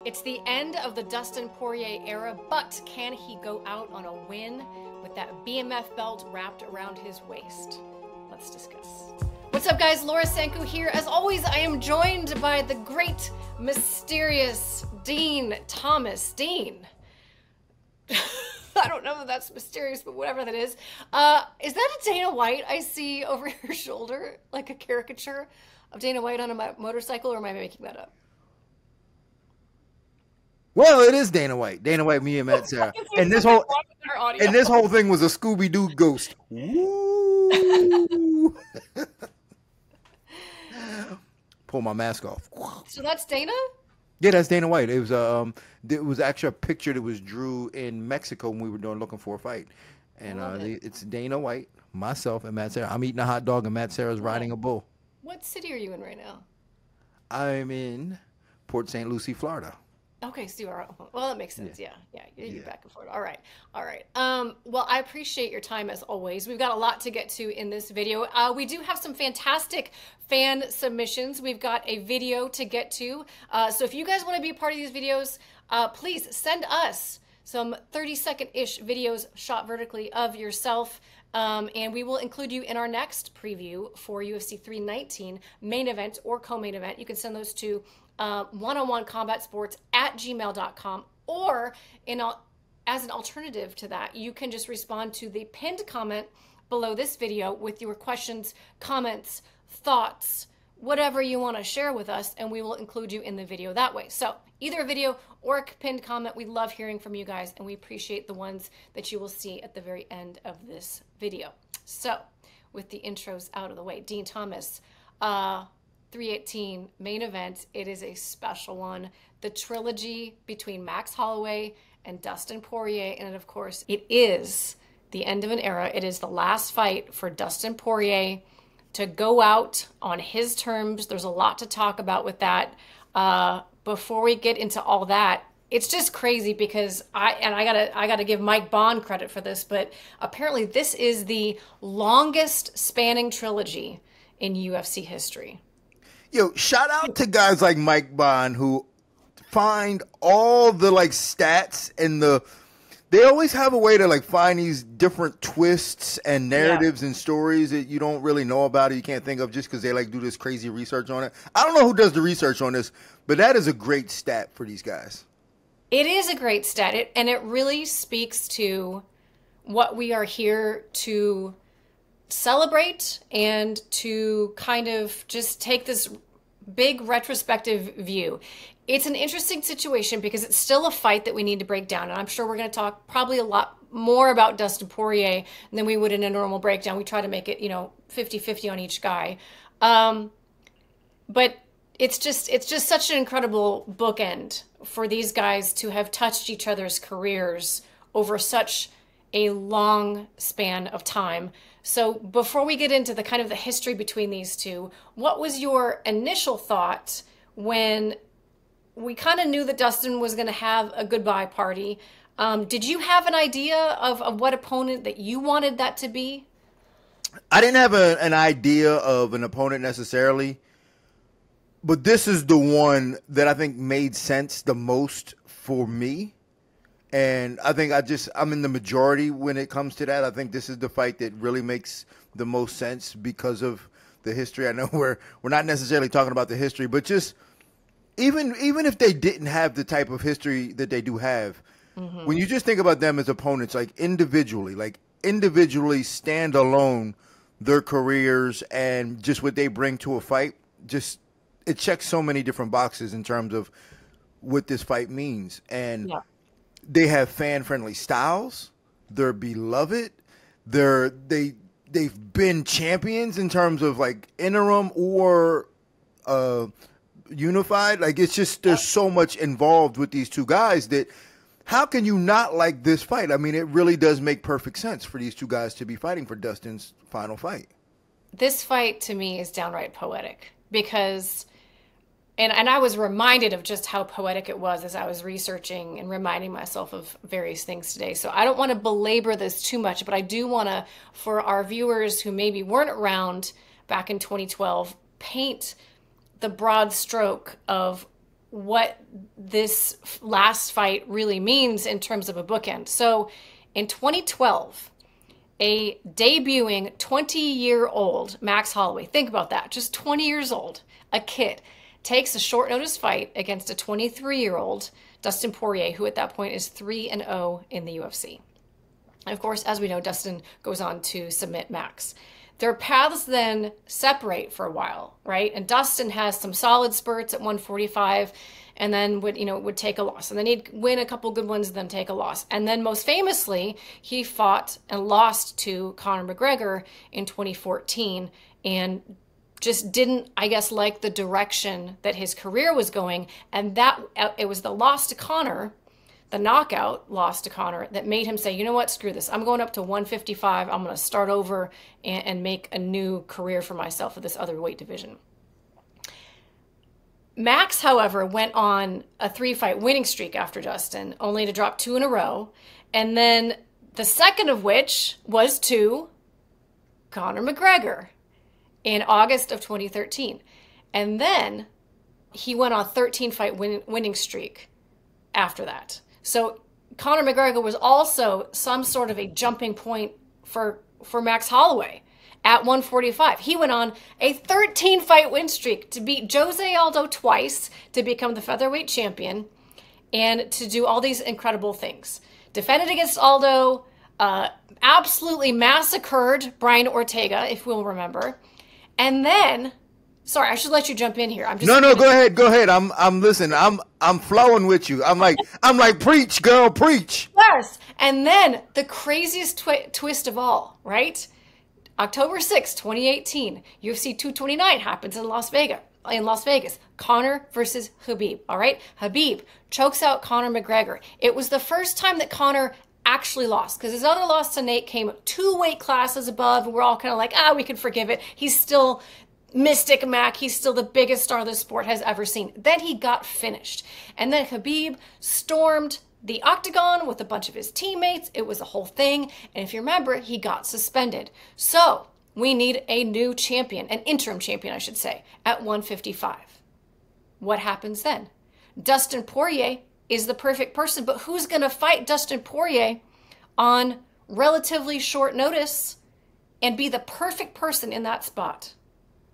It's the end of the Dustin Poirier era, but can he go out on a win with that BMF belt wrapped around his waist? Let's discuss. What's up, guys? Laura Sanko here. As always, I am joined by the great, mysterious Din Thomas. Din. I don't know if that's mysterious, but whatever that is. Is that a Dana White I see over your shoulder? Like a caricature of Dana White on a motorcycle, or am I making that up? Well, it is Dana White. Dana White, me and Matt Sarah. And this whole thing was a Scooby-Doo ghost. Woo! Pull my mask off. So that's Dana? Yeah, that's Dana White. It was actually a picture that was drew in Mexico when we were looking for a fight. And it's Dana White, myself, and Matt Sarah. I'm eating a hot dog, and Matt Sarah's riding a bull. What city are you in right now? I'm in Port St. Lucie, Florida. Okay, so you are. Well, that makes sense. Yeah. You're back and forth. All right. Well, I appreciate your time as always. We've got a lot to get to in this video. We do have some fantastic fan submissions. We've got a video to get to. So if you guys want to be a part of these videos, please send us some 30-second-ish videos shot vertically of yourself. And we will include you in our next preview for UFC 319 main event or co-main event. You can send those to oneononecombatsports@gmail.com, or as an alternative to that, you can just respond to the pinned comment below this video with your questions, comments, thoughts, whatever you want to share with us, and we will include you in the video that way. So either a video or a pinned comment, we love hearing from you guys, and we appreciate the ones that you will see at the very end of this video. So with the intros out of the way, Din Thomas, 318 main event. It is a special one. The trilogy between Max Holloway and Dustin Poirier. And of course, it is the end of an era. It is the last fight for Dustin Poirier to go out on his terms. There's a lot to talk about with that. Before we get into all that, it's just crazy because I gotta give Mike Bond credit for this, but apparently this is the longest spanning trilogy in UFC history. Yo, shout out to guys like Mike Bond who find all the stats and they always have a way to find these different twists and narratives and stories that you don't really know about or you can't think of just because they do this crazy research on it. I don't know who does the research on this, but that is a great stat for these guys. It is a great stat, and it really speaks to what we are here to celebrate and to kind of just take this big retrospective view. It's an interesting situation because it's still a fight that we need to break down. And I'm sure we're going to talk probably a lot more about Dustin Poirier than we would in a normal breakdown. We try to make it, 50-50 on each guy. But it's just such an incredible bookend for these guys to have touched each other's careers over such a long span of time. So before we get into the kind of the history between these two, what was your initial thought when we kind of knew that Dustin was going to have a goodbye party? Did you have an idea of what opponent that you wanted that to be? I didn't have an idea of an opponent necessarily, but this is the one that I think made sense the most for me. And I think I'm in the majority when it comes to that. I think this is the fight that really makes the most sense because of the history. I know we're not necessarily talking about the history, but just even if they didn't have the type of history that they do have, when you just think about them as opponents, individually stand alone, their careers and just what they bring to a fight, it checks so many different boxes in terms of what this fight means. And they have fan-friendly styles. They're beloved. They've been champions in terms of interim or unified. It's just there's so much involved with these two guys that how can you not like this fight? I mean, it really does make perfect sense for these two guys to be fighting for Dustin's final fight. This fight to me is downright poetic because And I was reminded of just how poetic it was as I was researching and reminding myself of various things today. So I don't want to belabor this too much, but I do want to, for our viewers who maybe weren't around back in 2012, paint the broad stroke of what this last fight really means in terms of a bookend. So in 2012, a debuting 20-year-old Max Holloway, think about that, just 20 years old, a kid, takes a short notice fight against a 23-year-old Dustin Poirier, who at that point is 3-0 in the UFC. And of course, as we know, Dustin goes on to submit Max. Their paths then separate for a while, right? And Dustin has some solid spurts at 145 and then would take a loss. And then he'd win a couple good ones and then take a loss. And then most famously, he fought and lost to Conor McGregor in 2014 and just didn't, I guess, like the direction that his career was going. And that it was the loss to Conor, the knockout loss to Conor, that made him say, you know what, screw this. I'm going up to 155. I'm going to start over and make a new career for myself with this other weight division. Max, however, went on a 3-fight winning streak after Dustin, only to drop 2 in a row. And then the second of which was to Conor McGregor in August of 2013. And then he went on a 13-fight winning streak after that. So Conor McGregor was also some sort of a jumping point for Max Holloway at 145. He went on a 13-fight win streak to beat Jose Aldo twice, to become the featherweight champion, and to do all these incredible things. Defended against Aldo, absolutely massacred Brian Ortega, if we'll remember. And then, sorry, I should let you jump in here. No, go ahead. I'm listening. I'm flowing with you. I'm like, preach, girl, preach. Yes. And then the craziest twist of all, right? October 6, 2018, UFC 229 happens in Las Vegas. Conor versus Khabib, all right? Khabib chokes out Conor McGregor. It was the first time that Conor actually lost, because his other loss to Nate came 2 weight classes above, and we're all kind of like, we can forgive it. He's still Mystic Mac. He's still the biggest star the sport has ever seen. Then he got finished. And then Khabib stormed the octagon with a bunch of his teammates. It was a whole thing. And if you remember, he got suspended. So we need a new champion, an interim champion, I should say, at 155. What happens then? Dustin Poirier is the perfect person, but who's going to fight Dustin Poirier on relatively short notice and be the perfect person in that spot?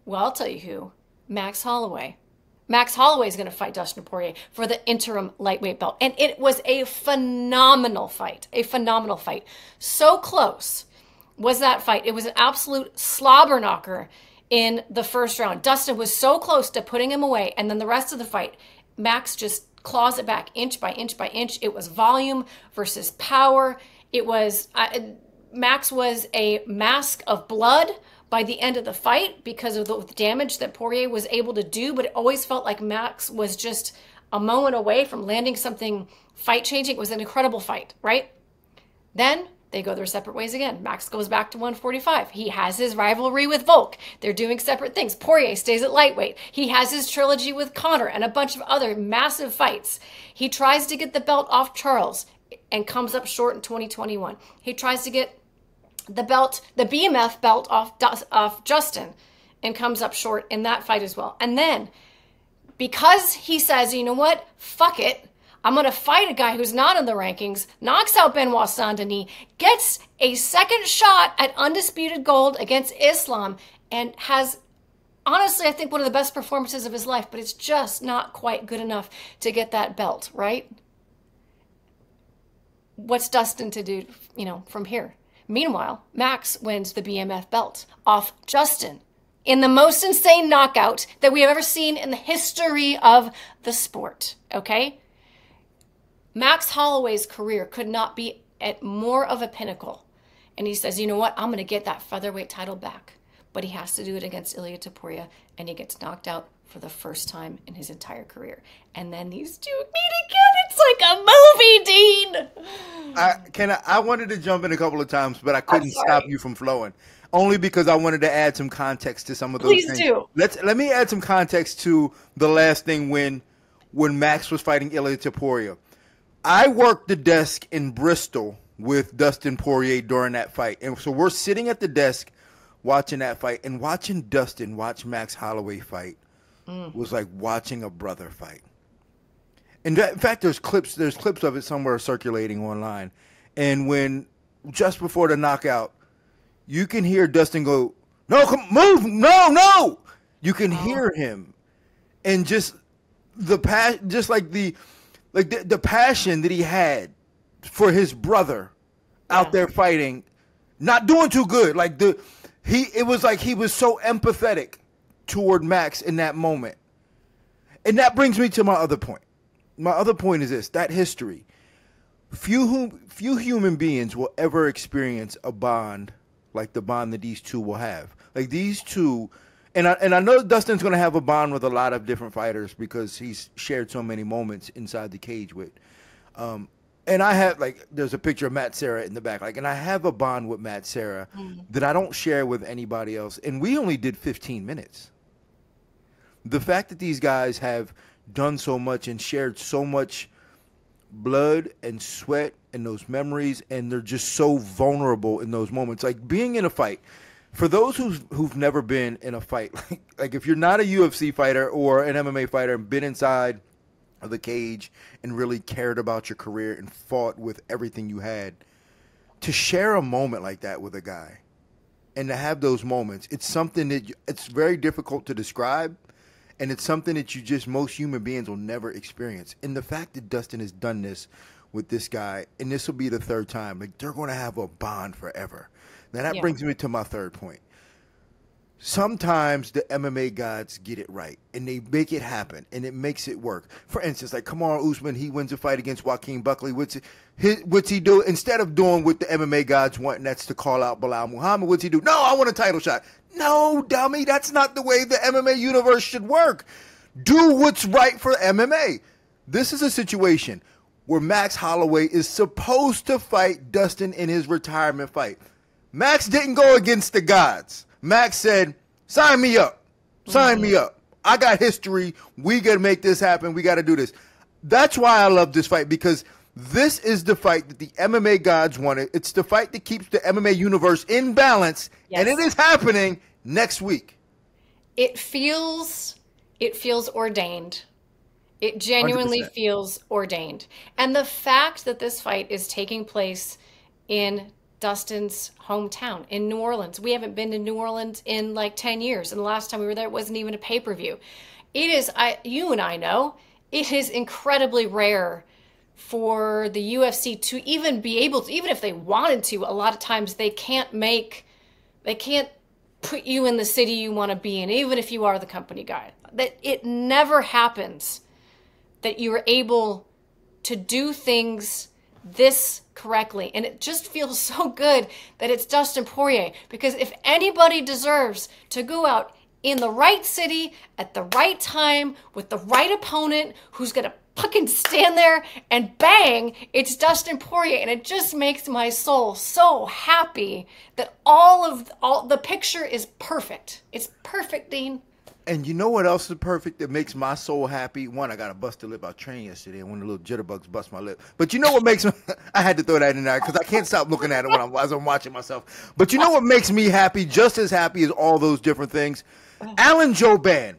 Well, I'll tell you who. Max Holloway. Max Holloway is going to fight Dustin Poirier for the interim lightweight belt. And it was a phenomenal fight. A phenomenal fight. So close was that fight. It was an absolute slobber knocker in the first round. Dustin was so close to putting him away. And then the rest of the fight, Max just claws it back inch by inch by inch. It was volume versus power. It was, Max was a mask of blood by the end of the fight because of the damage that Poirier was able to do, but it always felt like Max was just a moment away from landing something fight-changing. It was an incredible fight, right? Then they go their separate ways again. Max goes back to 145. He has his rivalry with Volk. They're doing separate things. Poirier stays at lightweight. He has his trilogy with Conor and a bunch of other massive fights. He tries to get the belt off Charles and comes up short in 2021. He tries to get the BMF belt off Justin and comes up short in that fight as well. And then because he says, you know what, fuck it, I'm going to fight a guy who's not in the rankings, knocks out Benoit Saint-Denis, gets a second shot at undisputed gold against Islam, and has, honestly, I think one of the best performances of his life, but it's just not quite good enough to get that belt, right? What's Dustin to do, from here? Meanwhile, Max wins the BMF belt off Justin in the most insane knockout that we have ever seen in the history of the sport, okay? Max Holloway's career could not be at more of a pinnacle. And he says, you know what, I'm going to get that featherweight title back. But he has to do it against Ilia Topuria, and he gets knocked out for the first time in his entire career. And then these two meet again. It's like a movie, Dean. I wanted to jump in a couple of times, but I couldn't stop you from flowing. Only because I wanted to add some context to some of those things. Please do. Let me add some context to the last thing when Max was fighting Ilia Topuria. I worked the desk in Bristol with Dustin Poirier during that fight. And so we're sitting at the desk watching that fight, and watching Dustin watch Max Holloway fight was like watching a brother fight. In fact, there's clips of it somewhere circulating online. And when just before the knockout, you can hear Dustin go, "No, come move, no, no." You can hear him, and just just like the passion that he had for his brother out there fighting, not doing too good. Like it was like he was so empathetic toward Max in that moment. And that brings me to my other point. My other point is this: that history. Few human beings will ever experience a bond like the bond that these two will have. Like these two, and I know Dustin's going to have a bond with a lot of different fighters because he's shared so many moments inside the cage with. And I have, like, there's a picture of Matt Serra in the back, like, and I have a bond with Matt Serra that I don't share with anybody else. And we only did 15 minutes. The fact that these guys have done so much and shared so much blood and sweat and those memories, and they're just so vulnerable in those moments. Like being in a fight, for those who've never been in a fight, like if you're not a UFC fighter or an MMA fighter and been inside of the cage and really cared about your career and fought with everything you had, to share a moment like that with a guy and to have those moments, it's something that it's very difficult to describe. And it's something that most human beings will never experience. And the fact that Dustin has done this with this guy, and this will be the third time, like they're going to have a bond forever. Now that brings me to my third point. Sometimes the MMA gods get it right, and they make it happen, and it makes it work. For instance, like Kamaru Usman, he wins a fight against Joaquin Buckley. What's he do? Instead of doing what the MMA gods want, and that's to call out Bilal Muhammad, what's he do? No, I want a title shot. No, dummy, that's not the way the MMA universe should work. Do what's right for MMA. This is a situation where Max Holloway is supposed to fight Dustin in his retirement fight. Max didn't go against the gods. Max said, sign me up. Sign me up. I got history. We got to make this happen. We got to do this. That's why I love this fight, because this is the fight that the MMA gods wanted. It's the fight that keeps the MMA universe in balance, and it is happening next week. It feels ordained. It genuinely 100%. feels ordained. And the fact that this fight is taking place in Dustin's hometown, in New Orleans. We haven't been to New Orleans in like 10 years. And the last time we were there, it wasn't even a pay-per-view. It is, you and I know, it is incredibly rare for the UFC to even be able to, even if they wanted to, a lot of times they can't put you in the city you want to be in, even if you are the company guy. That it never happens that you are able to do things this correctly. And it just feels so good that it's Dustin Poirier, because if anybody deserves to go out in the right city at the right time with the right opponent who's going to fucking stand there and bang, it's Dustin Poirier. And it just makes my soul so happy that all the picture is perfect. It's perfect, Dean. And you know what else is perfect that makes my soul happy? One, I got a busted lip. I trained yesterday, and one of the little jitterbugs bust my lip. But you know what makes me – I had to throw that in there because I can't stop looking at it as I'm watching myself. But you know what makes me happy, just as happy as all those different things? Alan Jouban,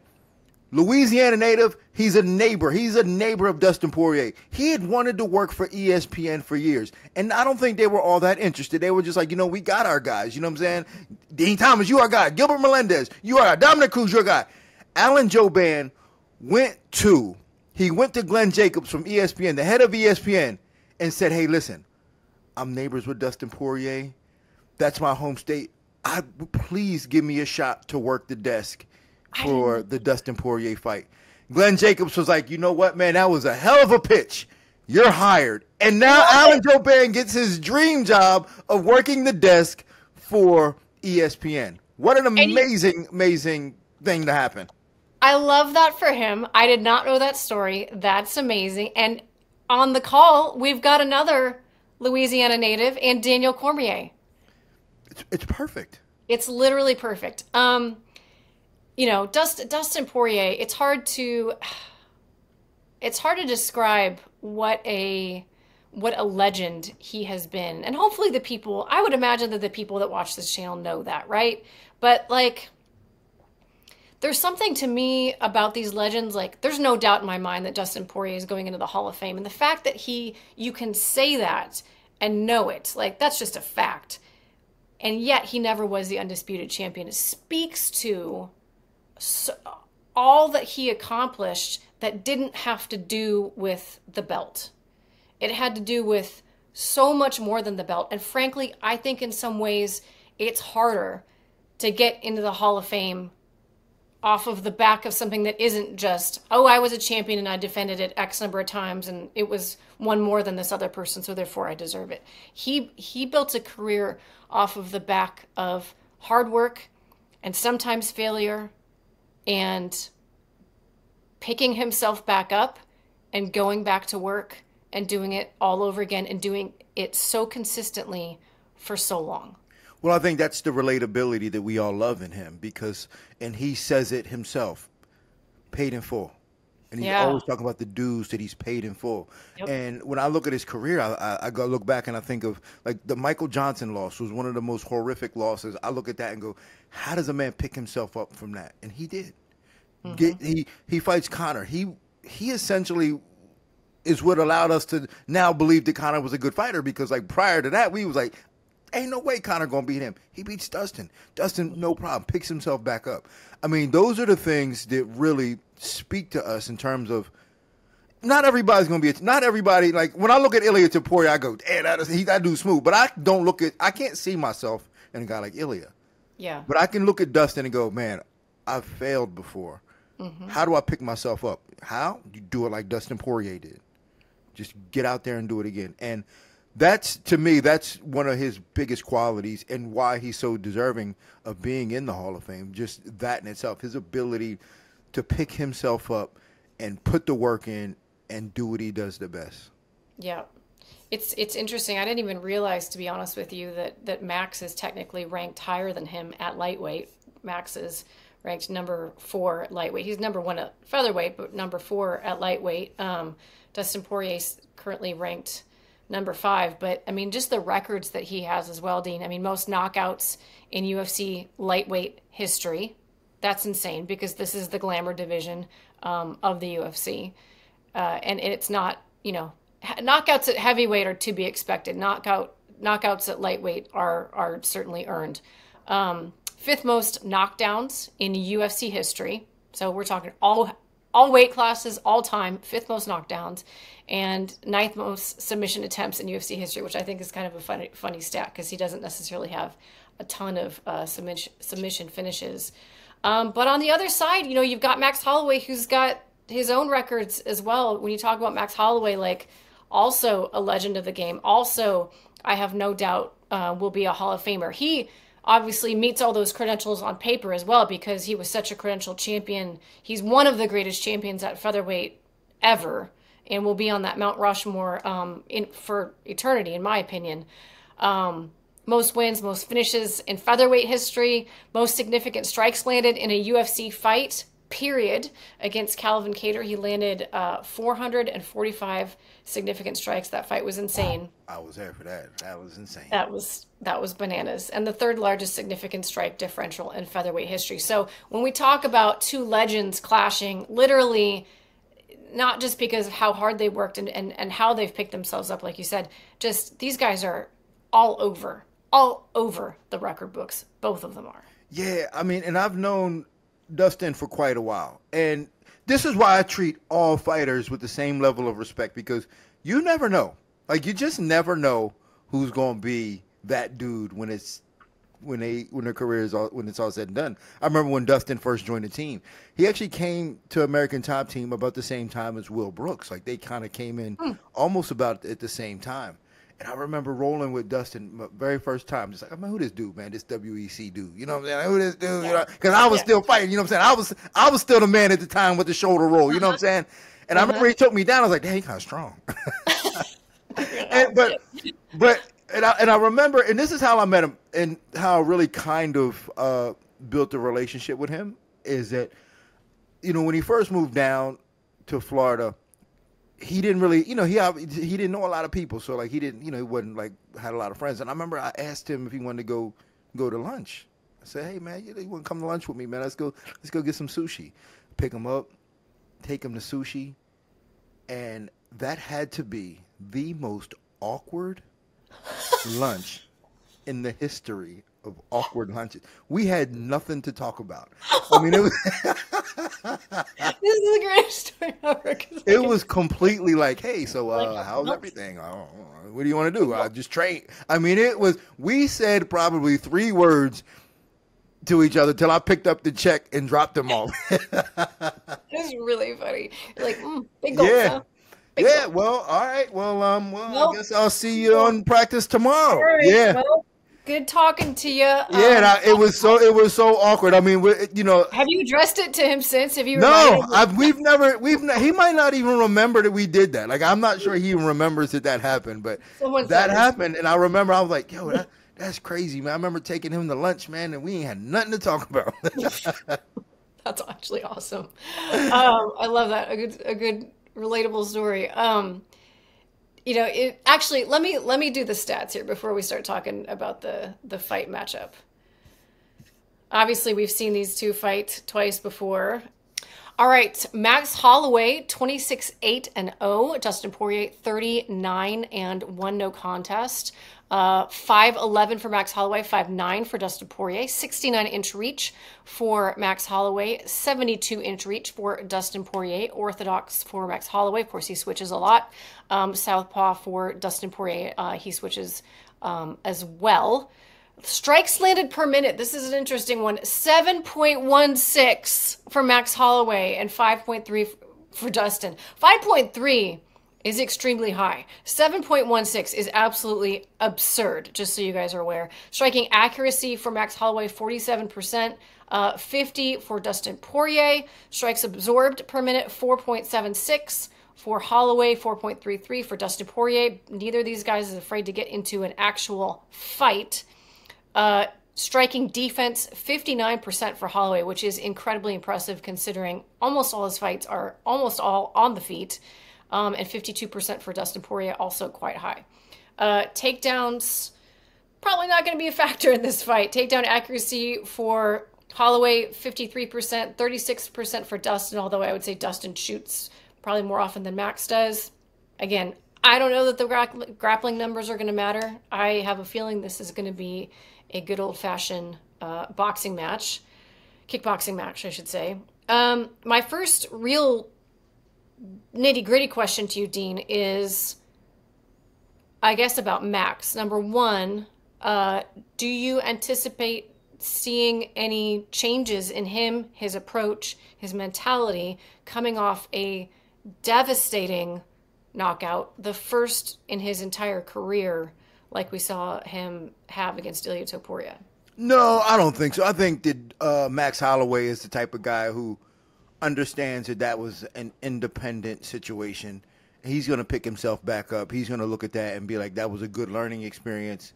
Louisiana native, he's a neighbor. He's a neighbor of Dustin Poirier. He had wanted to work for ESPN for years, and I don't think they were all that interested. They were just like, we got our guys. You know what I'm saying? Dean Thomas, you our guy. Gilbert Melendez, you are our guy. Dominic Cruz, your guy. Alan Jouban went to Glenn Jacobs from ESPN, the head of ESPN, and said, hey, listen, I'm neighbors with Dustin Poirier. That's my home state. Please give me a shot to work the desk for the Dustin Poirier fight. Glenn Jacobs was like, you know what, man, that was a hell of a pitch. You're hired. And now Alan Jouban gets his dream job of working the desk for ESPN. What an amazing, amazing thing to happen. I love that for him. I did not know that story. That's amazing. And on the call, we've got another Louisiana native and Daniel Cormier. It's perfect. It's literally perfect. Dustin Poirier, it's hard to describe what a legend he has been. And hopefully I would imagine that the people that watch this channel know that, right? But like there's something to me about these legends. Like, there's no doubt in my mind that Dustin Poirier is going into the Hall of Fame. And the fact that you can say that and know it, like, that's just a fact. And yet he never was the undisputed champion. It speaks to all that he accomplished that didn't have to do with the belt. It had to do with so much more than the belt. And frankly, I think in some ways it's harder to get into the Hall of Fame off of the back of something that isn't just, oh, I was a champion and I defended it X number of times and it was one more than this other person, so therefore I deserve it. He built a career off of the back of hard work and sometimes failure and picking himself back up and going back to work and doing it all over again and doing it so consistently for so long. Well, I think that's the relatability that we all love in him because, and he says it himself, paid in full. And he's always talking about the dues that he's paid in full. Yep. And when I look at his career, I go look back and I think of, like, the Michael Johnson loss was one of the most horrific losses. I look at that and go, how does a man pick himself up from that? And he did. Mm-hmm. He fights Conor. He essentially is what allowed us to now believe that Conor was a good fighter because, like, prior to that, we was like, ain't no way Conor gonna beat him. He beats Dustin. Dustin, no problem, picks himself back up. I mean, those are the things that really speak to us in terms of not everybody's gonna be. Not everybody. Like when I look at Ilya Taporia, I go, "Damn, that dude's smooth." But I don't look at. I can't see myself in a guy like Ilya. Yeah. But I can look at Dustin and go, "Man, I've failed before. Mm-hmm. How do I pick myself up? How? You do it like Dustin Poirier did. Just get out there and do it again." And that's, to me, that's one of his biggest qualities and why he's so deserving of being in the Hall of Fame. Just that in itself, his ability to pick himself up and put the work in and do what he does the best. Yeah. It's interesting. I didn't even realize, to be honest with you, that Max is technically ranked higher than him at lightweight. Max is ranked number 4 at lightweight. He's number 1 at featherweight, but number 4 at lightweight. Dustin Poirier is currently ranked number 5, but I mean, just the records that he has as well, Dean. I mean, most knockouts in UFC lightweight history. That's insane because this is the glamour division of the UFC. And it's not, knockouts at heavyweight are to be expected. Knockouts at lightweight are certainly earned. 5th most knockdowns in UFC history. So we're talking all weight classes, all time, 5th most knockdowns, and 9th most submission attempts in UFC history, which I think is kind of a funny stat because he doesn't necessarily have a ton of submission finishes. But on the other side, you've got Max Holloway, who's got his own records as well. When you talk about Max Holloway, like, also a legend of the game, also I have no doubt will be a Hall of Famer. He obviously meets all those credentials on paper as well because he was such a credentialed champion. He's one of the greatest champions at featherweight ever and will be on that Mount Rushmore for eternity, in my opinion. Most wins, most finishes in featherweight history, most significant strikes landed in a UFC fight, period, against Calvin Kattar. He landed 445 significant strikes. That fight was insane. I was there for that. That was insane. That was bananas. And the 3rd largest significant strike differential in featherweight history. So when we talk about two legends clashing, literally, not just because of how hard they worked and how they've picked themselves up, like you said, just these guys are all over the record books. Both of them are. Yeah, I mean, and I've known Dustin for quite a while. And this is why I treat all fighters with the same level of respect because you never know. Like, you just never know who's going to be that dude when their career is when it's all said and done. I remember when Dustin first joined the team. He actually came to American Top Team about the same time as Will Brooks. Like, they kind of came in almost about at the same time. And I remember rolling with Dustin my very first time. Just like, I mean, who this dude, man? This WEC dude. You know what I'm saying? Who this dude? Yeah. Because I was still fighting. You know what I'm saying? I was still the man at the time with the shoulder roll. You know what I'm saying? And I remember he took me down. I was like, damn, he kind of strong. And I remember, and this is how I met him and how I really kind of built a relationship with him is that, when he first moved down to Florida, he didn't really, he didn't know a lot of people. So, like, he didn't, he wasn't, like, had a lot of friends. And I remember I asked him if he wanted to go to lunch. I said, hey man, you want to come to lunch with me, man? Let's go get some sushi. Pick him up, take him to sushi, and that had to be the most awkward lunch in the history of awkward lunches. We had nothing to talk about. I mean, it was This is the greatest story ever. it was completely like, hey, so how's everything? What do you want to do? I just train. I mean, it was. We said probably 3 words to each other till I picked up the check and dropped them off. It's really funny. You're like, big goals, Yeah. huh? Big Yeah, goals. well, all right. Well, Well, I guess I'll see you on practice tomorrow. all right. Yeah. Well, good talking to you. Yeah, and it was so awkward. I mean, Have you addressed it to him since? Have you no, reminded him? he might not even remember that we did that. Like, I'm not sure he even remembers that happened, but Someone that said it. happened, and I remember I was like, yo, that's crazy, man. I remember taking him to lunch, man, and we ain't had nothing to talk about. That's actually awesome. I love that. A good relatable story. It actually let me do the stats here before we start talking about the fight matchup. Obviously, we've seen these two fight twice before. All right, Max Holloway 26-8-0, Dustin Poirier 39-1, no contest. 5'11" for Max Holloway, 5'9" for Dustin Poirier, 69-inch reach for Max Holloway, 72-inch reach for Dustin Poirier, orthodox for Max Holloway. Of course, he switches a lot. Southpaw for Dustin Poirier, he switches as well. Strikes landed per minute. This is an interesting one. 7.16 for Max Holloway and 5.3 for Dustin. 5.3 is extremely high. 7.16 is absolutely absurd, just so you guys are aware. Striking accuracy for Max Holloway, 47%. 50 for Dustin Poirier. Strikes absorbed per minute, 4.76 for Holloway, 4.33 for Dustin Poirier. Neither of these guys is afraid to get into an actual fight. Striking defense, 59% for Holloway, which is incredibly impressive considering almost all his fights are almost all on the feet. And 52% for Dustin Poirier, also quite high. Takedowns, probably not going to be a factor in this fight. Takedown accuracy for Holloway, 53%, 36% for Dustin, although I would say Dustin shoots probably more often than Max does. Again, I don't know that the grappling numbers are going to matter. I have a feeling this is going to be a good old-fashioned boxing match. Kickboxing match, I should say. My first real nitty-gritty question to you, Dean, is, I guess, about Max. Number one, do you anticipate seeing any changes in him, his approach, his mentality, coming off a devastating knockout, the first in his entire career, like we saw him have against Ilia Topuria? No, I don't think so. I think that Max Holloway is the type of guy who understands that was an independent situation. He's going to pick himself back up. He's going to look at that and be like, that was a good learning experience.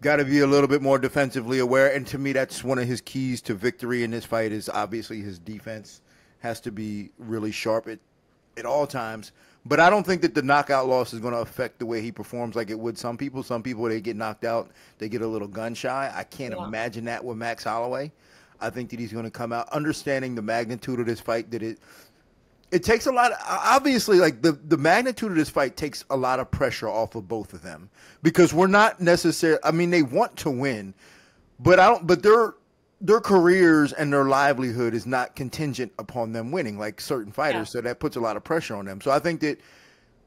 Got to be a little bit more defensively aware. And to me, that's one of his keys to victory in this fight is obviously his defense has to be really sharp at all times. But I don't think that the knockout loss is going to affect the way he performs like it would some people. Some people, they get knocked out, they get a little gun shy. I can't imagine that with Max Holloway. I think that he's going to come out understanding the magnitude of this fight, that it takes a lot of, obviously, like the magnitude of this fight takes a lot of pressure off of both of them because we're not necessarily, I mean, they want to win, but their careers and their livelihood is not contingent upon them winning like certain fighters. So that puts a lot of pressure on them. So I think that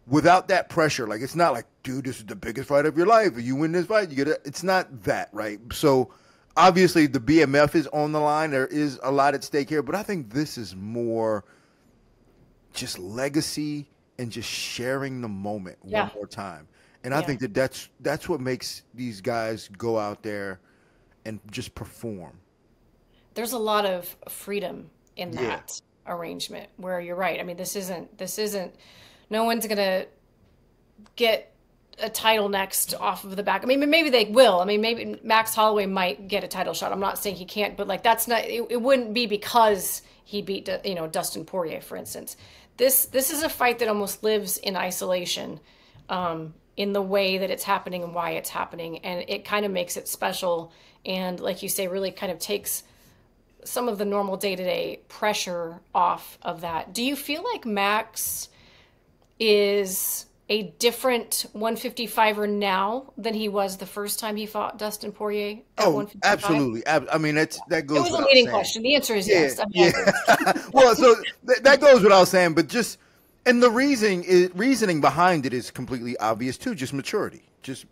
without that pressure, like, it's not like, dude, this is the biggest fight of your life. If you win this fight, you get it. It's not that, right? So obviously the BMF is on the line. There is a lot at stake here, but I think this is more just legacy and just sharing the moment one more time. And I think that that's what makes these guys go out there and just perform. There's a lot of freedom in that arrangement where you're right. I mean, this isn't, no one's going to get a title next off of the back. I mean, maybe they will. I mean, maybe Max Holloway might get a title shot. I'm not saying he can't, but like, that's not, it wouldn't be because he beat, Dustin Poirier, for instance. This is a fight that almost lives in isolation. in the way that it's happening and why it's happening. And it kind of makes it special. And like you say, really kind of takes some of the normal day-to-day pressure off of that. Do you feel like Max is a different 155er now than he was the first time he fought Dustin Poirier at 155? Absolutely. I mean, that goes. It was a leading question. The answer is yes. Well, so that goes without saying, but just, and the reasoning behind it is completely obvious too. Just maturity, just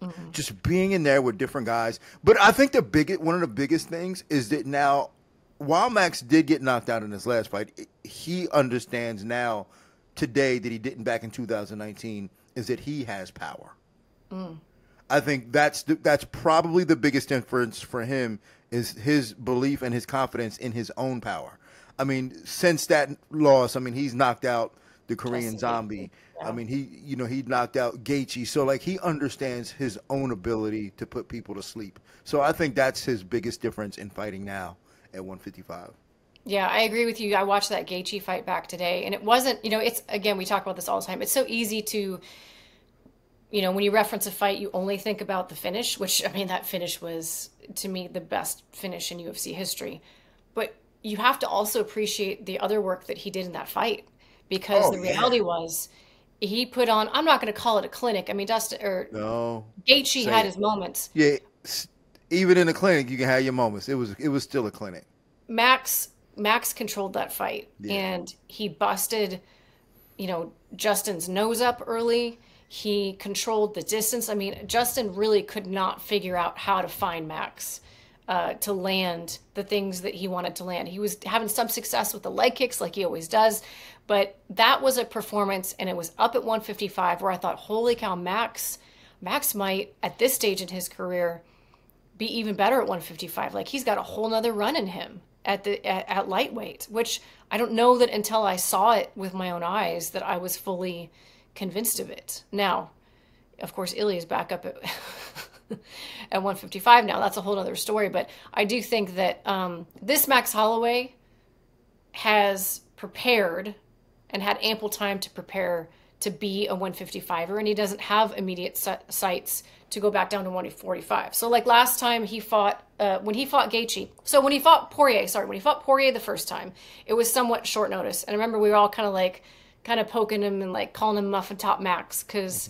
being in there with different guys. But I think one of the biggest things is that now, while Max did get knocked out in his last fight, he understands now today that he didn't back in 2019 is that he has power. I think that's probably the biggest difference for him is his belief and his confidence in his own power. I mean, since that loss, I mean, he's knocked out the Korean Zombie. Yeah. I mean, he knocked out Gaethje. So like he understands his own ability to put people to sleep. So I think that's his biggest difference in fighting now at 155. Yeah, I agree with you. I watched that Gaethje fight back today, and it wasn't, it's, again, we talk about this all the time. It's so easy to, when you reference a fight, you only think about the finish, which, I mean, that finish was, to me, the best finish in UFC history. But you have to also appreciate the other work that he did in that fight, because the reality was he put on, I'm not going to call it a clinic. I mean, Gaethje had his moments. Yeah, even in a clinic, you can have your moments. It was still a clinic. Max controlled that fight, and he busted, Justin's nose up early. He controlled the distance. I mean, Justin really could not figure out how to find Max to land the things that he wanted to land. He was having some success with the leg kicks like he always does, but that was a performance, and it was up at 155 where I thought, holy cow, Max might, at this stage in his career, be even better at 155. Like, he's got a whole nother run in him at lightweight, which I don't know that until I saw it with my own eyes that I was fully convinced of it. Now, of course, Ilya's back up at at 155 now. That's a whole other story. But I do think that this Max Holloway has prepared and had ample time to prepare to be a 155er, and he doesn't have immediate sights to go back down to 145. So like last time he fought, when he fought Poirier the first time, it was somewhat short notice. And I remember we were all kind of poking him and like calling him Muffin Top Max, because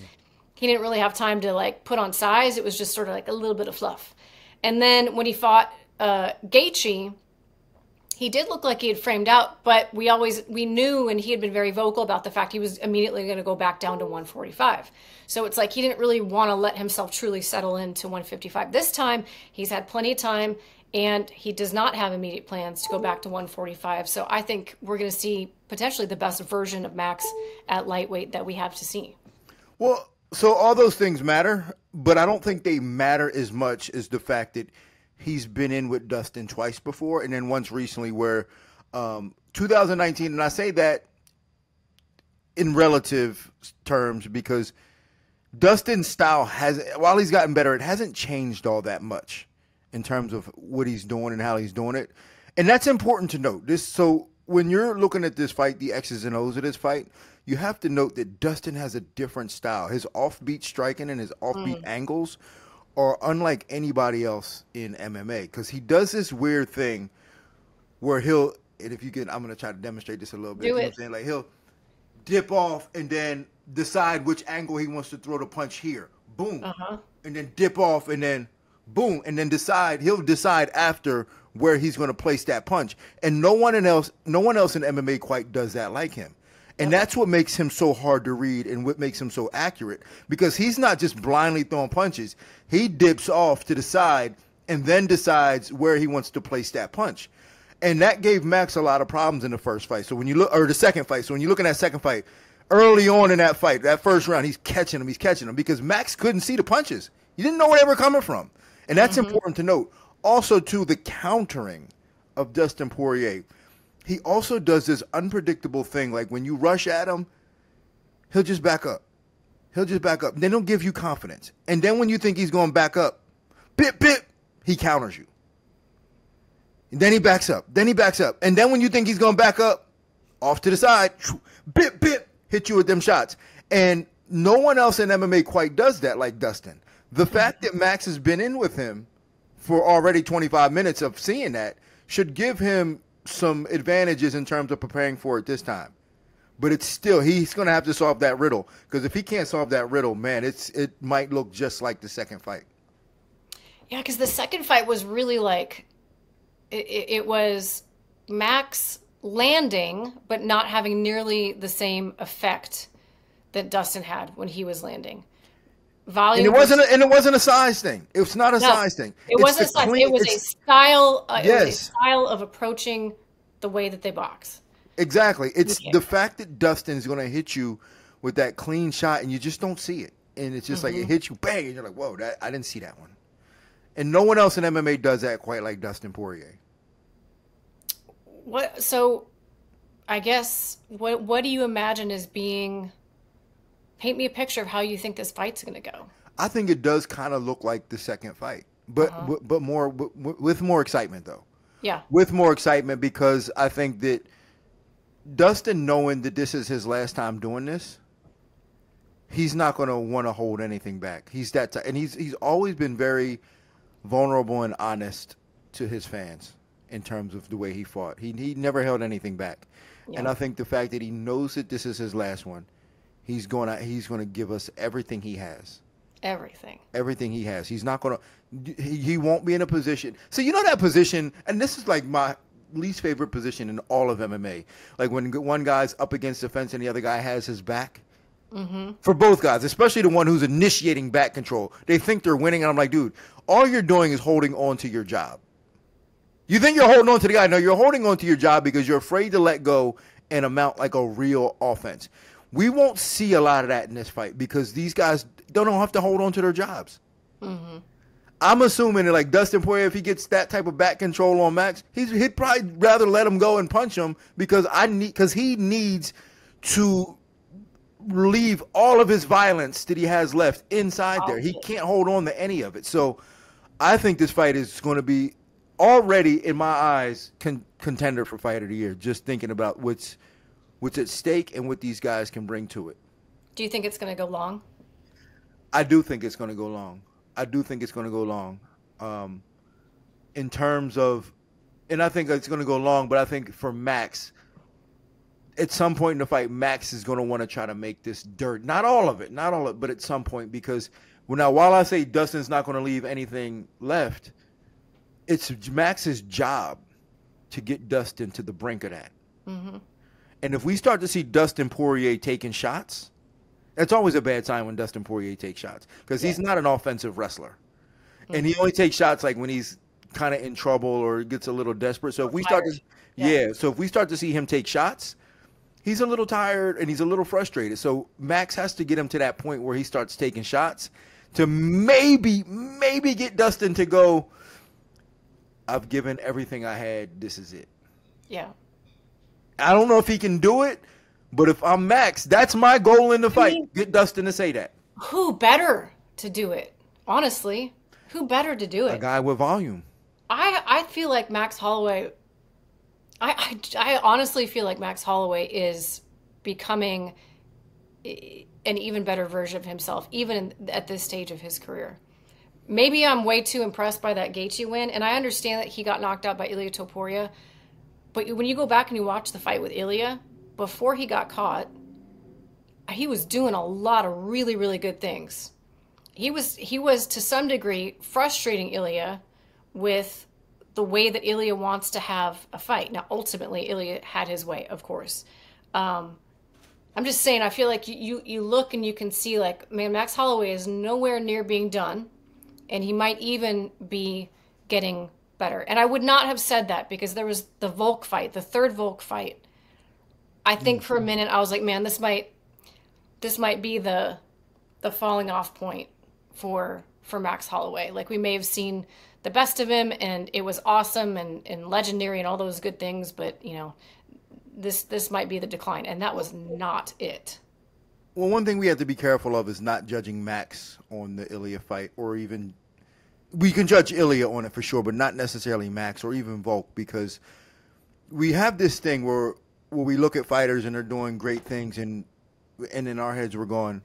he didn't really have time to like put on size. It was just sort of like a little bit of fluff. And then when he fought Gaethje, he did look like he had framed out, but we knew, and he had been very vocal about the fact he was immediately going to go back down to 145. So it's like he didn't really want to let himself truly settle into 155. This time, he's had plenty of time, and he does not have immediate plans to go back to 145. So I think we're going to see potentially the best version of Max at lightweight that we have to see. Well, so all those things matter, but I don't think they matter as much as the fact that he's been in with Dustin twice before, and then once recently where 2019, and I say that in relative terms because Dustin's style while he's gotten better, it hasn't changed all that much in terms of what he's doing and how he's doing it. And that's important to note. So when you're looking at this fight, the X's and O's of this fight, you have to note that Dustin has a different style. His offbeat striking and his offbeat angles are unlike anybody else in MMA, because he does this weird thing where and if you can, I'm going to try to demonstrate this a little bit. Do it. You know what I'm saying? Like he'll dip off and then decide which angle he wants to throw the punch here. Boom. And then dip off and then boom. And then he'll decide after where he's going to place that punch. And no one else in MMA quite does that like him. And that's what makes him so hard to read and what makes him so accurate, because he's not just blindly throwing punches. He dips off to the side and then decides where he wants to place that punch. And that gave Max a lot of problems in the first fight. So when you look, or the second fight. So when you look at that second fight, early on in that fight, that first round, he's catching them because Max couldn't see the punches. He didn't know where they were coming from. And that's important to note. Also, too, the countering of Dustin Poirier. He also does this unpredictable thing. Like when you rush at him, he'll just back up. Then he'll give you confidence. And then when you think he's going back up, he counters you. And then he backs up. And then when you think he's going back up, off to the side, hit you with them shots. And no one else in MMA quite does that like Dustin. The fact that Max has been in with him for already 25 minutes of seeing that should give him some advantages in terms of preparing for it this time. But it's still, he's going to have to solve that riddle, because if he can't solve that riddle, man, it might look just like the second fight. Yeah, because the second fight was really like, it was Max landing, but not having nearly the same effect that Dustin had when he was landing. Volume. And it wasn't a size thing. It's not a size thing. It wasn't a size. It was a style. Yes. It was a style of approaching the way that they box. Exactly. It's the fact that Dustin's going to hit you with that clean shot, and you just don't see it, and it's just like it hits you, bang, and you're like, whoa, I didn't see that one. And no one else in MMA does that quite like Dustin Poirier. What? So, I guess what do you imagine as being? Paint me a picture of how you think this fight's going to go. I think it does kind of look like the second fight, but more with more excitement though. Yeah. With more excitement, because I think that Dustin, knowing that this is his last time doing this, he's not going to want to hold anything back. He's that and he's always been very vulnerable and honest to his fans in terms of the way he fought. He never held anything back. Yeah. And I think the fact that he knows that this is his last one, he's going to give us everything he has. Everything he has. He's not going to, he won't be in a position. So you know that position, and this is like my least favorite position in all of MMA. Like when one guy's up against the fence and the other guy has his back. For both guys, especially the one who's initiating back control. They think they're winning, and I'm like, dude, all you're doing is holding on to your job. You think you're holding on to the guy. No, you're holding on to your job because you're afraid to let go and amount like a real offense. We won't see a lot of that in this fight because these guys don't have to hold on to their jobs. I'm assuming that like Dustin Poirier, if he gets that type of back control on Max, he'd probably rather let him go and punch him because he needs to relieve all of his violence that he has left inside there. He can't hold on to any of it. So I think this fight is going to be already, in my eyes, contender for fight of the year, just thinking about what's at stake and what these guys can bring to it. Do you think it's going to go long? I do think it's going to go long. In terms of, and I think it's going to go long, but I think for Max, at some point in the fight, Max is going to want to try to make this dirt. Not all of it, but at some point, because while I say Dustin's not going to leave anything left, it's Max's job to get Dustin to the brink of that. And if we start to see Dustin Poirier taking shots, that's always a bad sign when Dustin Poirier takes shots, because he's not an offensive wrestler. And he only takes shots like when he's kind of in trouble or gets a little desperate. So if we start to, so if we start to see him take shots, he's a little tired and he's a little frustrated. So Max has to get him to that point where he starts taking shots to maybe get Dustin to go, I've given everything I had. This is it. Yeah. I don't know if he can do it, but if I'm Max, that's my goal in the fight. Get Dustin to say that. Who better to do it? Honestly, who better to do it? A guy with volume. I feel like Max Holloway, I honestly feel like Max Holloway is becoming an even better version of himself, even at this stage of his career. Maybe I'm way too impressed by that Gaethje win, and I understand that he got knocked out by Ilia Topuria. But when you go back and you watch the fight with Ilia, before he got caught, he was doing a lot of really, really good things. He was to some degree frustrating Ilia with the way that Ilia wants to have a fight. Now, ultimately, Ilia had his way, of course. I'm just saying, I feel like you look and you can see, like, man, Max Holloway is nowhere near being done, and he might even be getting better. And I would not have said that because there was the Volk fight, the third Volk fight. I think for a minute I was like, man, this might be the falling off point for Max Holloway. Like, we may have seen the best of him and it was awesome and legendary and all those good things, but you know, this might be the decline, and that was not it. Well, one thing we have to be careful of is not judging Max on the Ilia fight, or even we can judge Ilia on it for sure, but not necessarily Max or even Volk, because we have this thing where we look at fighters and they're doing great things, and in our heads we're going,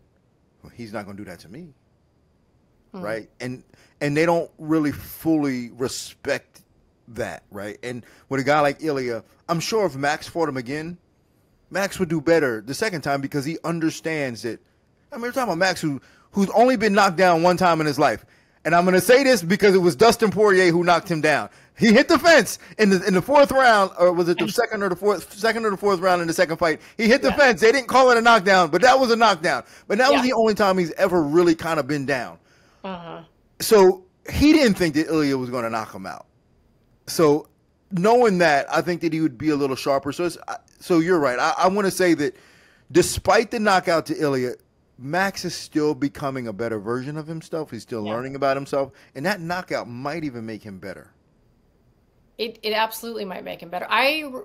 well, he's not going to do that to me. Right. And they don't really fully respect that. Right. And with a guy like Ilya, I'm sure if Max fought him again, Max would do better the second time because he understands that. I mean, we're talking about Max who's only been knocked down one time in his life. And I'm going to say this because it was Dustin Poirier who knocked him down. He hit the fence in the fourth round, or was it the second or the fourth round in the second fight? He hit the fence. They didn't call it a knockdown, but that was a knockdown. But that was the only time he's ever really kind of been down. So he didn't think that Ilya was going to knock him out. So knowing that, I think that he would be a little sharper. So you're right. I want to say that despite the knockout to Ilya, Max is still becoming a better version of himself. He's still learning about himself. And that knockout might even make him better. It absolutely might make him better.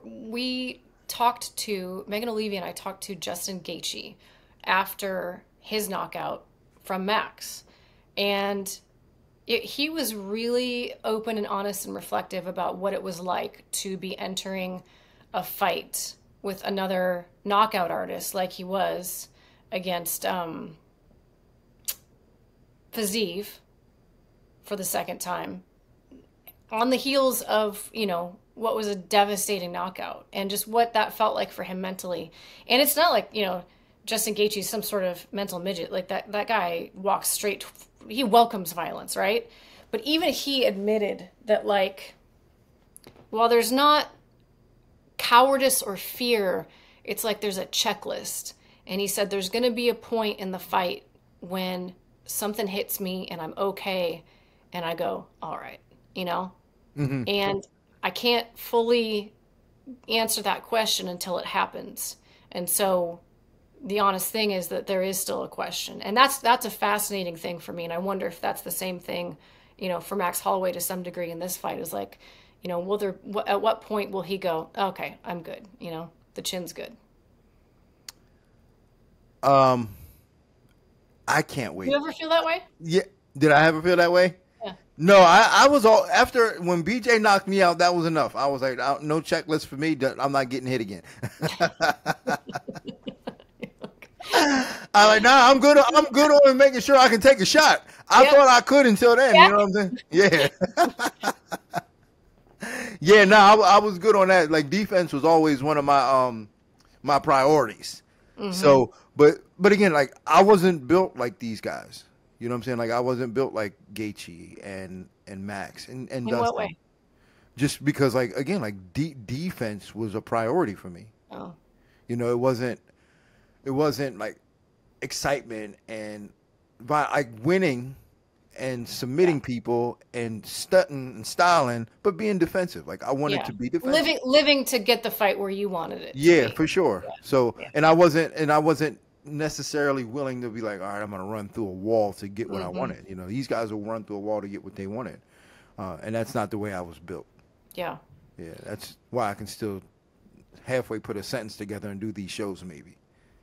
We talked to, Megan O'Leary and I talked to Justin Gaethje after his knockout from Max. And he was really open and honest and reflective about what it was like to be entering a fight with another knockout artist like he was against Fiziev for the second time, on the heels of, what was a devastating knockout, and just what that felt like for him mentally. And it's not like, Justin Gaethje is some sort of mental midget. Like that guy walks straight, he welcomes violence, right? But even he admitted that, like, while there's not cowardice or fear, it's like there's a checklist. And he said there's going to be a point in the fight when something hits me and I'm okay, and I go, all right, And I can't fully answer that question until it happens. And so the honest thing is that there is still a question. And that's a fascinating thing for me. And I wonder if that's the same thing, for Max Holloway to some degree in this fight, is like, at what point will he go, okay, I'm good. The chin's good. I can't wait. You ever feel that way? Yeah. Did I ever feel that way? Yeah. No, I was all after when BJ knocked me out. That was enough. I was like, no checklist for me. I'm not getting hit again. I'm like, nah, I'm good on making sure I can take a shot. I thought I could until then. You know what I'm saying? Yeah. Yeah, no, I was good on that. Like, defense was always one of my priorities. So, but again, like, I wasn't built like these guys. You know what I'm saying? Like, I wasn't built like Gaethje and Max and in Dustin. What way? Just because, like, again, like defense was a priority for me. Oh. It wasn't like excitement and like winning and submitting people and stunting and styling, but being defensive. Like, I wanted to be defensive. Living to get the fight where you wanted it. Yeah, for sure. Yeah. So, and I wasn't necessarily willing to be like, all right, I'm going to run through a wall to get what I wanted. These guys will run through a wall to get what they wanted. And that's not the way I was built. Yeah. Yeah. That's why I can still halfway put a sentence together and do these shows maybe.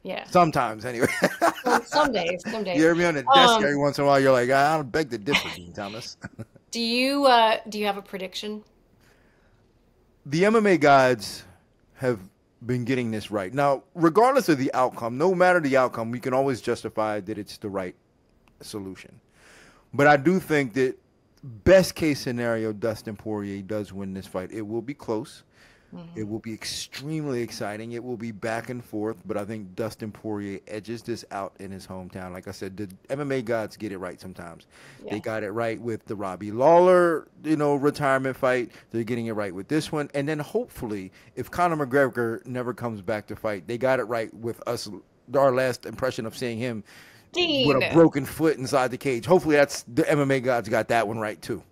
Yeah. Sometimes, anyway. Some days. You hear me on the desk every once in a while. You're like, I don't beg to differ, Din Thomas. Do you have a prediction? The MMA gods have been getting this right. Now, regardless of the outcome, no matter the outcome, we can always justify that it's the right solution. But I do think that best case scenario, Dustin Poirier does win this fight. It will be close. It will be extremely exciting. It will be back and forth, but I think Dustin Poirier edges this out in his hometown. Like I said, the MMA gods get it right sometimes. Yeah. They got it right with the Robbie Lawler, retirement fight. They're getting it right with this one. And then hopefully, if Conor McGregor never comes back to fight, they got it right with us, our last impression of seeing him with a broken foot inside the cage. Hopefully that's the MMA gods got that one right too.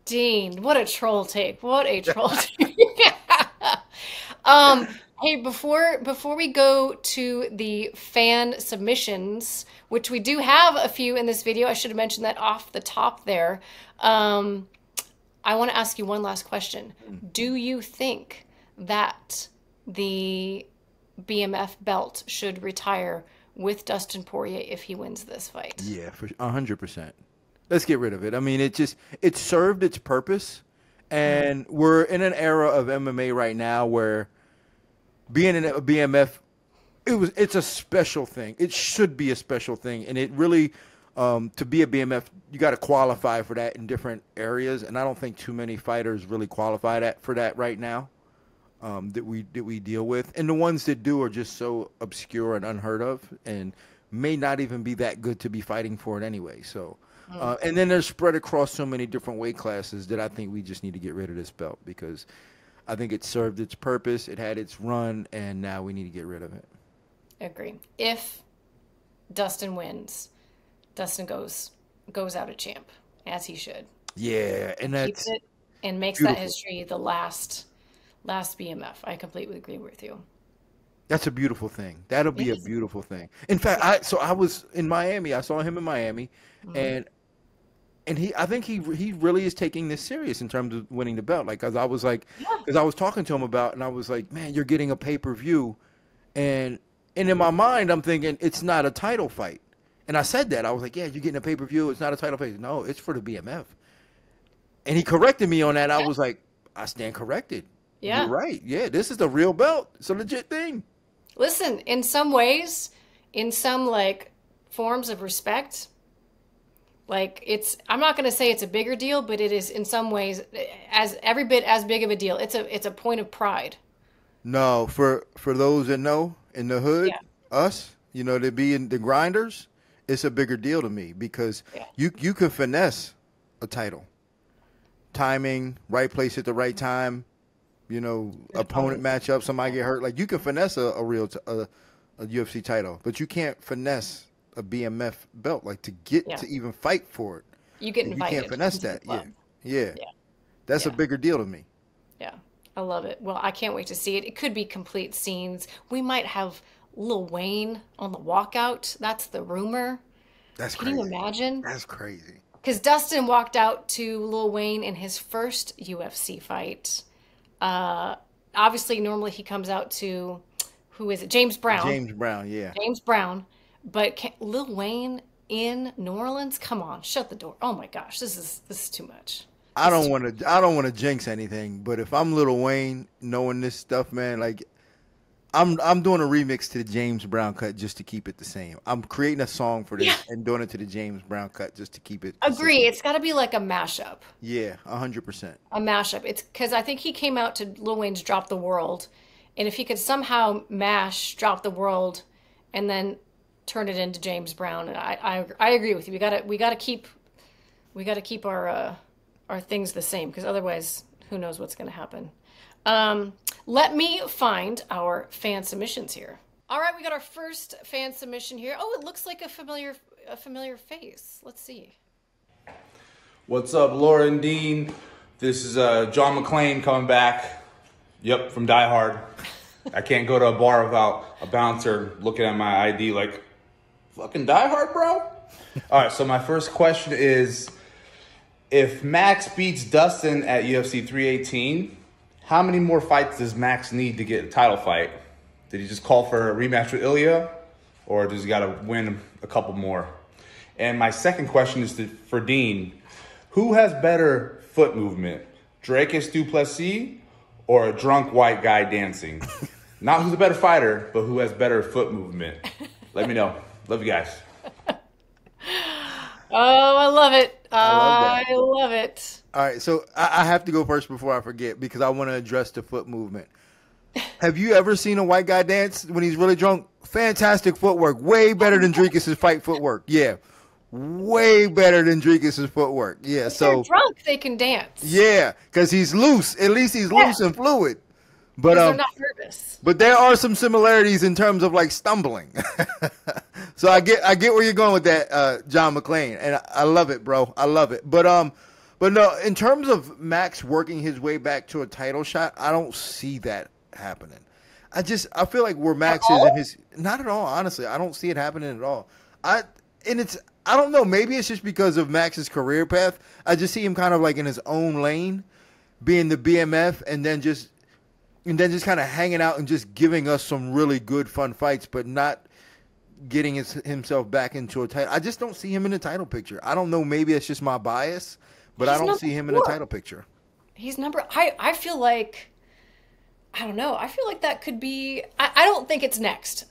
Dean, what a troll take. What a troll take. Hey, before we go to the fan submissions, which we do have a few in this video, I should have mentioned that off the top there. I want to ask you one last question. Do you think that the BMF belt should retire with Dustin Poirier if he wins this fight? Yeah, for 100%. Let's get rid of it. I mean, it served its purpose. And we're in an era of MMA right now where being in a BMF It's a special thing. It should be a special thing, and it really, to be a BMF, you got to qualify for that in different areas, and I don't think too many fighters really qualify for that right now. That we deal with, and the ones that do are just so obscure and unheard of, and may not even be that good to be fighting for it anyway. So, and then they're spread across so many different weight classes that I think we just need to get rid of this belt, because I think it served its purpose, it had its run, and now we need to get rid of it. Agree. If Dustin wins, Dustin goes out a champ, as he should. Yeah, and that's keeps it and makes beautiful. That history the last BMF. I completely agree with you. That's a beautiful thing. That'll be a beautiful thing. In fact, I was in Miami. I saw him in Miami, and I think he really is taking this serious in terms of winning the belt. Like, because I was talking to him about, and I was like, man, you're getting a pay-per-view, and in my mind, I'm thinking it's not a title fight, and I said that. I was like, yeah, you're getting a pay-per-view. It's not a title fight. No, it's for the BMF. And he corrected me on that. I was like, I stand corrected. Yeah. You're right. Yeah, this is the real belt. It's a legit thing. Listen, in some ways, in some like forms of respect, like I'm not going to say it's a bigger deal, but it is in some ways as every bit as big of a deal. It's a point of pride. No, for those that know in the hood, us, to be in the grinders, it's a bigger deal to me, because you can finesse a title. Timing, right place at the right time. Opponent matchup, somebody get hurt. Like, you can finesse a real a UFC title, but you can't finesse a BMF belt. Like, to get to even fight for it, you get invited. You can't finesse that. Yeah. That's a bigger deal to me. Yeah, I love it. Well, I can't wait to see it. It could be complete scenes. We might have Lil Wayne on the walkout. That's the rumor. That's crazy. Can you imagine? That's crazy. Because Dustin walked out to Lil Wayne in his first UFC fight. Obviously, normally he comes out to, who is it? James Brown. James Brown, yeah. James Brown. But Lil Wayne in New Orleans? Come on, shut the door. Oh my gosh, this is too much. I don't want to jinx anything, but if I'm Lil Wayne, knowing this stuff, man, like, I'm doing a remix to the James Brown cut just to keep it the same. I'm creating a song for this and doing it to the James Brown cut just to keep it consistent. Agree. It's got to be like a mashup. Yeah, 100%. A mashup. It's because I think he came out to Lil Wayne's Drop the World, and if he could somehow mash Drop the World and then turn it into James Brown, and I agree with you. We gotta keep our things the same, because otherwise, who knows what's going to happen. Let me find our fan submissions here. All right, we got our first fan submission here. Oh, it looks like a familiar face. Let's see. What's up, Laura and Dean? This is John McClane coming back. Yep, from Die Hard. I can't go to a bar without a bouncer looking at my ID like, fucking Die Hard, bro? All right, so my first question is, if Max beats Dustin at UFC 318, how many more fights does Max need to get a title fight? Did he just call for a rematch with Ilya, or does he got to win a couple more? And my second question is for Dean. Who has better foot movement, Dracus du Plessis or a drunk white guy dancing? Not who's a better fighter, but who has better foot movement. Let me know. Love you guys. Oh, I love it. I love it. All right, so I have to go first before I forget, because I want to address the foot movement. Have you ever seen a white guy dance when he's really drunk? Fantastic footwork. Way better than Dracus' fight footwork. Yeah. Way better than Dracus' footwork. Yeah. If they're drunk, they can dance. Yeah, because he's loose. At least he's loose and fluid. But they're not nervous. But there are some similarities in terms of like stumbling. So I get where you're going with that, John McClane, and I love it, bro. I love it. But no, in terms of Max working his way back to a title shot, I don't see that happening. I feel like where Max is in his, not at all, honestly. I don't see it happening at all. I don't know, maybe it's just because of Max's career path. I just see him kind of like in his own lane, being the BMF, and then just kind of hanging out and just giving us some really good fun fights, but not getting himself back into a title. I just don't see him in the title picture. I don't know, maybe it's just my bias, but I don't see him in the title picture. He's I feel like, I don't know. I feel like that could be, I don't think it's next.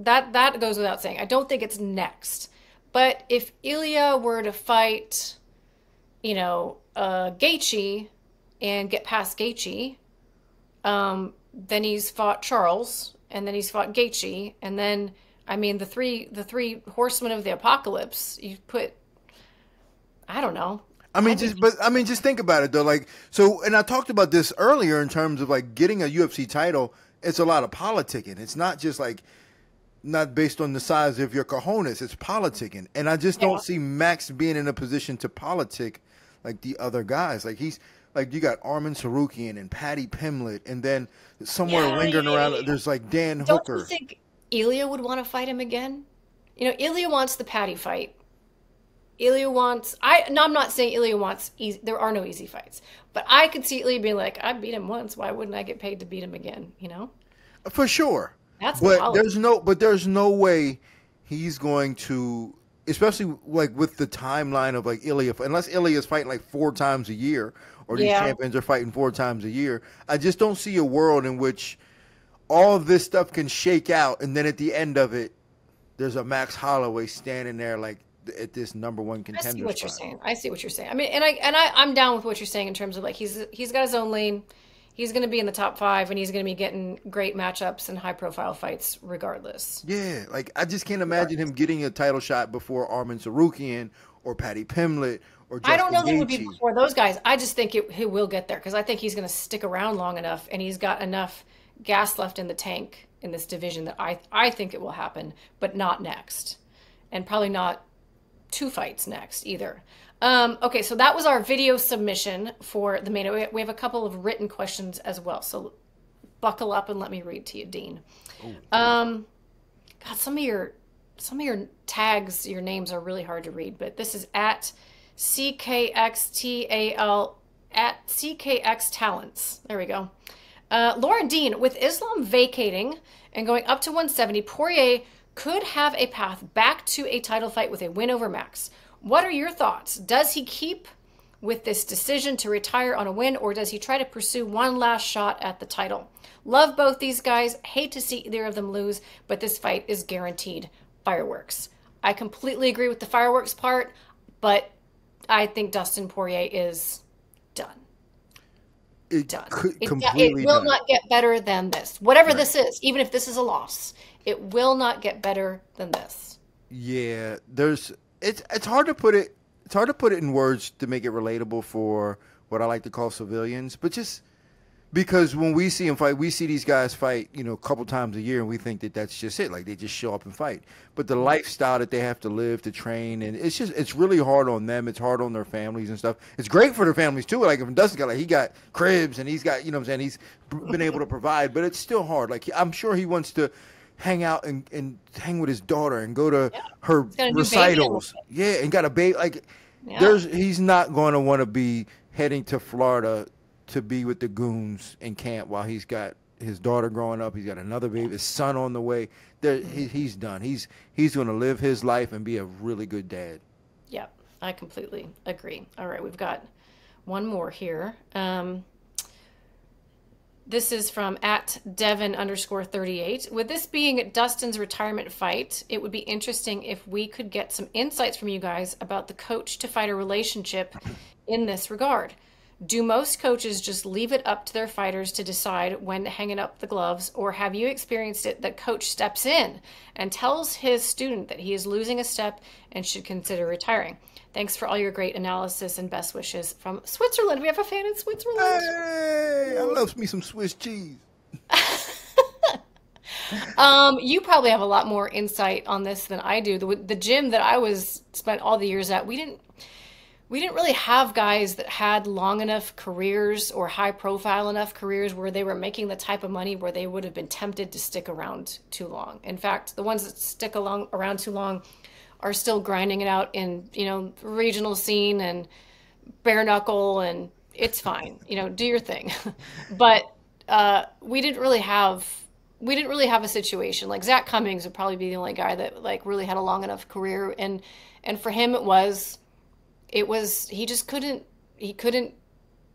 that goes without saying. I don't think it's next. But if Ilya were to fight, Gaethje and get past Gaethje, then he's fought Charles, and then he's fought Gaethje, and then the three horsemen of the apocalypse. You put, I don't know. Just think about it though. Like, so, and I talked about this earlier in terms of like getting a UFC title. It's a lot of politicking. It's not just like, not based on the size of your cojones. It's politicking, and I just don't see Max being in a position to politic like the other guys. Like he's like, you got Armin Sarukian and Paddy Pimblett, and then somewhere lingering around there's like Dan Hooker. Don't you think Ilya would want to fight him again? Ilya wants the Paddy fight. Ilya wants. I'm not saying Ilya wants easy. There are no easy fights, but I could see Ilya being like, I beat him once. Why wouldn't I get paid to beat him again? For sure. That's there's no way he's going to, especially like with the timeline of like Ilya, unless Ilya is fighting like 4 times a year, or these champions are fighting 4 times a year. I just don't see a world in which all of this stuff can shake out, and then at the end of it, there's a Max Holloway standing there like at this #1 contender. I see what you're saying. I'm down with what you're saying in terms of like he's got his own lane. He's going to be in the top 5, and he's going to be getting great matchups and high-profile fights regardless. Yeah, like I just can't imagine him getting a title shot before Armin Sarukian or Paddy Pimblett or Justin I don't know that it would Gaethje. be before those guys. I just think he will get there because I think he's going to stick around long enough, and he's got enough gas left in the tank in this division that I think it will happen, but not next, and probably not 2 fights next either. Okay, so that was our video submission for the main event. We have a couple of written questions as well, so buckle up and let me read to you, Dean. God, some of your tags, your names are really hard to read, but this is at CKXTAL at CKX Talents. There we go. Lauren Dean, with Islam vacating and going up to 170, Poirier could have a path back to a title fight with a win over Max. What are your thoughts? Does he keep with this decision to retire on a win, or does he try to pursue one last shot at the title? Love both these guys. Hate to see either of them lose, but this fight is guaranteed fireworks. I completely agree with the fireworks part, but I think Dustin Poirier is done. Done. It will not get better than this. Whatever this is, even if this is a loss, it will not get better than this. Yeah, it's hard to put it. It's hard to put it in words to make it relatable for what I like to call civilians. But just because when we see them fight, we see these guys fight, a couple times a year, and we think that that's just it. Like they just show up and fight. But the lifestyle that they have to live to train, and it's really hard on them. It's hard on their families and stuff. It's great for their families too. Like if Dustin he got cribs and he's got, he's been able to provide. But it's still hard. Like I'm sure he wants to hang out and hang with his daughter and go to her recitals. Yeah, and got a baby. Like he's not going to want to be heading to Florida to be with the goons in camp while he's got his daughter growing up. He's got another baby, his son on the way. He's done. He's going to live his life and be a really good dad. Yeah, I completely agree. All right, we've got one more here. This is from at Devin_38. With this being Dustin's retirement fight, it would be interesting if we could get some insights from you guys about the coach to fighter relationship in this regard. Do most coaches just leave it up to their fighters to decide when to hang up the gloves, or have you experienced it that coach steps in and tells his student that he is losing a step and should consider retiring? Thanks for all your great analysis and best wishes from Switzerland. We have a fan in Switzerland. Hey, I love me some Swiss cheese. You probably have a lot more insight on this than I do. The gym that I spent all the years at, we didn't really have guys that had long enough careers or high profile enough careers where they were making the type of money where they would have been tempted to stick around too long. In fact, the ones that stick around too long are still grinding it out in, regional scene and bare knuckle, and it's fine, do your thing. But we didn't really have a situation like Zach Cummings would probably be the only guy that really had a long enough career. And for him, he just couldn't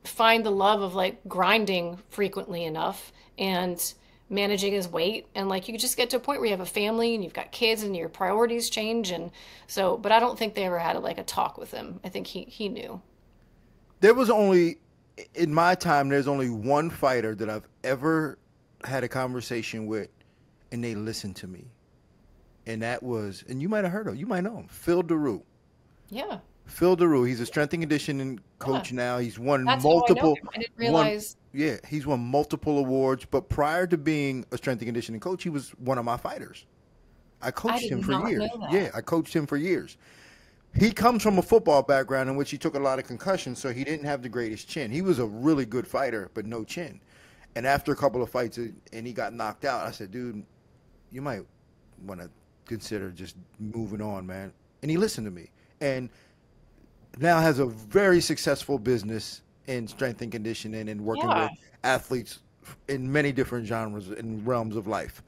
find the love of grinding frequently enough. And managing his weight. And like, you just get to a point where you have a family and you've got kids and your priorities change. And so, but I don't think they ever had like a talk with him. I think he knew. There was only, in my time, there's only one fighter that I've ever had a conversation with and they listened to me. And that was, and you might have heard of, you might know him, Phil Daru. Yeah. Phil Daru. He's a strength and conditioning coach now. He's won That's multiple. how I know him. I didn't realize. He's won multiple awards. But prior to being a strength and conditioning coach, he was one of my fighters. I coached him for years. Yeah, I coached him for years. He comes from a football background in which he took a lot of concussions, so he didn't have the greatest chin. He was a really good fighter, but no chin. And after a couple of fights, and he got knocked out, I said, dude, you might want to consider just moving on, man. And he listened to me. And now has a very successful business in strength and conditioning and working with athletes in many different genres and realms of life.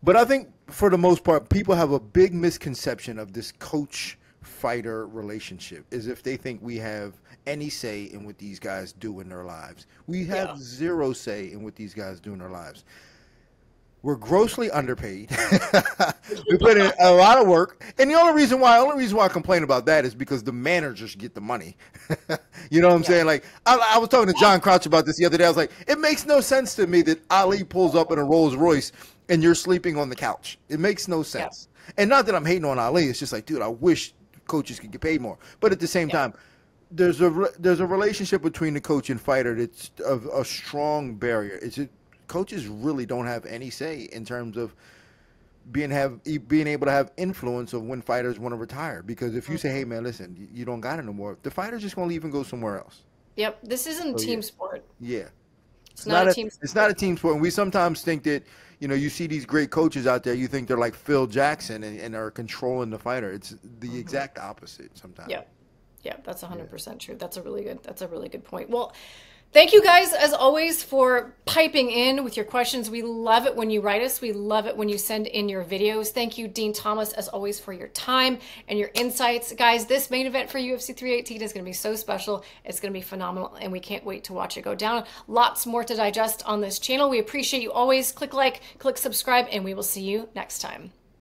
But I think for the most part, people have a big misconception of this coach-fighter relationship, as if they think we have any say in what these guys do in their lives. We have zero say in what these guys do in their lives. We're grossly underpaid. We put in a lot of work, and the only reason why I complain about that is because the managers get the money. You know what I'm saying? Like I was talking to John Crouch about this the other day. I was like, it makes no sense to me that Ali pulls up in a Rolls Royce and you're sleeping on the couch. It makes no sense. Yeah. And not that I'm hating on Ali. It's just like, dude, I wish coaches could get paid more. But at the same time, there's a relationship between the coach and fighter that's a strong barrier. Coaches really don't have any say in terms of being able to have influence of when fighters want to retire. Because if you say, hey, man, listen, you don't got it no more, the fighter's just going to leave and go somewhere else. Yep. This isn't a team sport. Yeah. It's not a team sport. It's not a team sport. And we sometimes think that, you see these great coaches out there, you think they're like Phil Jackson and are controlling the fighter. It's the exact opposite sometimes. Yeah. Yeah, that's 100% true. That's a really good point. Well, thank you guys, as always, for piping in with your questions. We love it when you write us. We love it when you send in your videos. Thank you, Din Thomas, as always, for your time and your insights. Guys, this main event for UFC 318 is going to be so special. It's going to be phenomenal, and we can't wait to watch it go down. Lots more to digest on this channel. We appreciate you always. Click like, click subscribe, and we will see you next time.